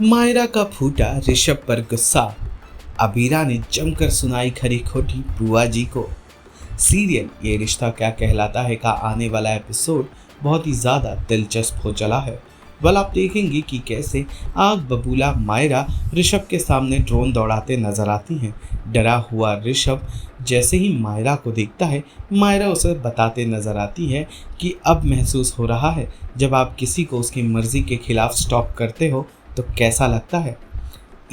मायरा का फूटा ऋषभ पर गुस्सा। अबीरा ने जमकर सुनाई खरी खोटी बुआ जी को। सीरियल ये रिश्ता क्या कहलाता है का आने वाला एपिसोड बहुत ही ज़्यादा दिलचस्प हो चला है। आप देखेंगे कि कैसे आग बबूला मायरा ऋषभ के सामने ड्रोन दौड़ाते नजर आती हैं। डरा हुआ ऋषभ जैसे ही मायरा को देखता है, मायरा उसे बताते नजर आती है कि अब महसूस हो रहा है जब आप किसी को उसकी मर्जी के खिलाफ स्टॉप करते हो तो कैसा लगता है।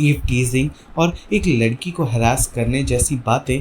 ईव टीजिंग और एक लड़की को हरास करने जैसी बातें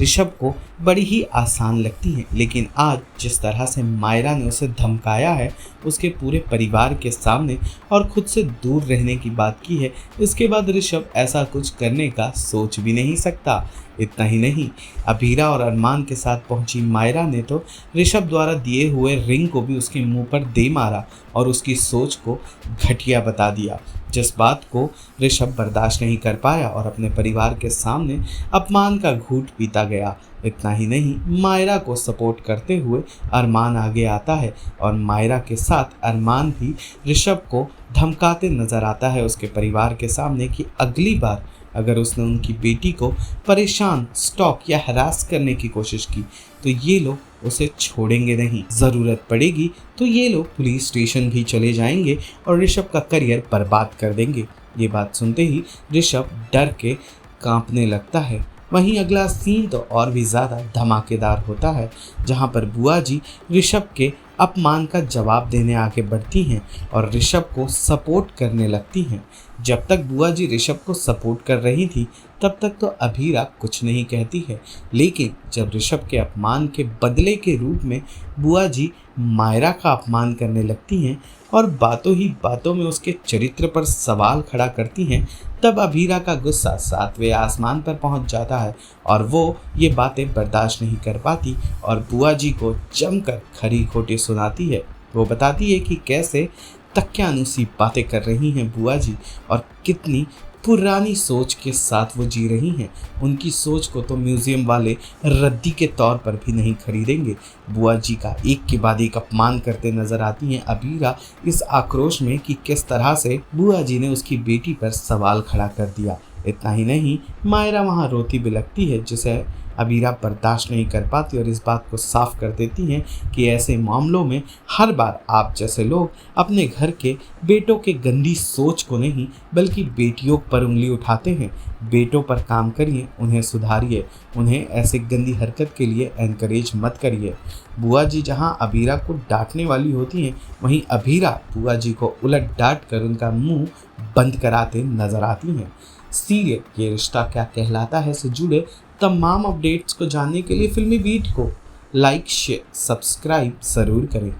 ऋषभ को बड़ी ही आसान लगती हैं, लेकिन आज जिस तरह से मायरा ने उसे धमकाया है, उसके पूरे परिवार के सामने और खुद से दूर रहने की बात की है, इसके बाद ऋषभ ऐसा कुछ करने का सोच भी नहीं सकता। इतना ही नहीं, अबीरा और अरमान के साथ पहुंची मायरा ने तो ऋषभ द्वारा दिए हुए रिंग को भी उसके मुंह पर दे मारा और उसकी सोच को घटिया बता दिया, जिस बात को ऋषभ बर्दाश्त नहीं कर पाया और अपने परिवार के सामने अपमान का घूंट पीता गया। इतना ही नहीं, मायरा को सपोर्ट करते हुए अरमान आगे आता है और मायरा के साथ अरमान भी ऋषभ को धमकाते नजर आता है उसके परिवार के सामने कि अगली बार अगर उसने उनकी बेटी को परेशान, स्टॉक या हरास करने की कोशिश की तो ये लोग उसे छोड़ेंगे नहीं। ज़रूरत पड़ेगी तो ये लोग पुलिस स्टेशन भी चले जाएंगे और ऋषभ का करियर बर्बाद कर देंगे। ये बात सुनते ही ऋषभ डर के कांपने लगता है। वहीं अगला सीन तो और भी ज़्यादा धमाकेदार होता है, जहां पर बुआ जी ऋषभ के अपमान का जवाब देने आगे बढ़ती हैं और ऋषभ को सपोर्ट करने लगती हैं। जब तक बुआ जी ऋषभ को सपोर्ट कर रही थी तब तक तो अबीरा कुछ नहीं कहती है, लेकिन जब ऋषभ के अपमान के बदले के रूप में बुआ जी मायरा का अपमान करने लगती हैं और बातों ही बातों में उसके चरित्र पर सवाल खड़ा करती हैं, तब अबीरा का गुस्सा 7वें आसमान पर पहुंच जाता है और वो ये बातें बर्दाश्त नहीं कर पाती और बुआ जी को जमकर खरी खोटी सुनाती है। वो बताती है कि कैसे तक्यानुसी बातें कर रही हैं बुआ जी और कितनी पुरानी सोच के साथ वो जी रही हैं। उनकी सोच को तो म्यूजियम वाले रद्दी के तौर पर भी नहीं खरीदेंगे। बुआ जी का एक के बाद एक अपमान करते नजर आती हैं अबीरा इस आक्रोश में कि किस तरह से बुआ जी ने उसकी बेटी पर सवाल खड़ा कर दिया। इतना ही नहीं, मायरा वहाँ रोती बिलखती है जिसे अबीरा बर्दाश्त नहीं कर पाती और इस बात को साफ कर देती हैं कि ऐसे मामलों में हर बार आप जैसे लोग अपने घर के बेटों के गंदी सोच को नहीं बल्कि बेटियों पर उंगली उठाते हैं। बेटों पर काम करिए, उन्हें सुधारिए, उन्हें ऐसे गंदी हरकत के लिए एनकरेज मत करिए। बुआ जी जहां अबीरा को डांटने वाली होती हैं, वहीं अबीरा बुआ जी को उलट डांट कर उनका मुंह बंद कराते नजर आती हैं। सीरियल ये रिश्ता क्या कहलाता है से जुड़े तमाम अपडेट्स को जानने के लिए फिल्मी बीट को लाइक, शेयर, सब्सक्राइब ज़रूर करें।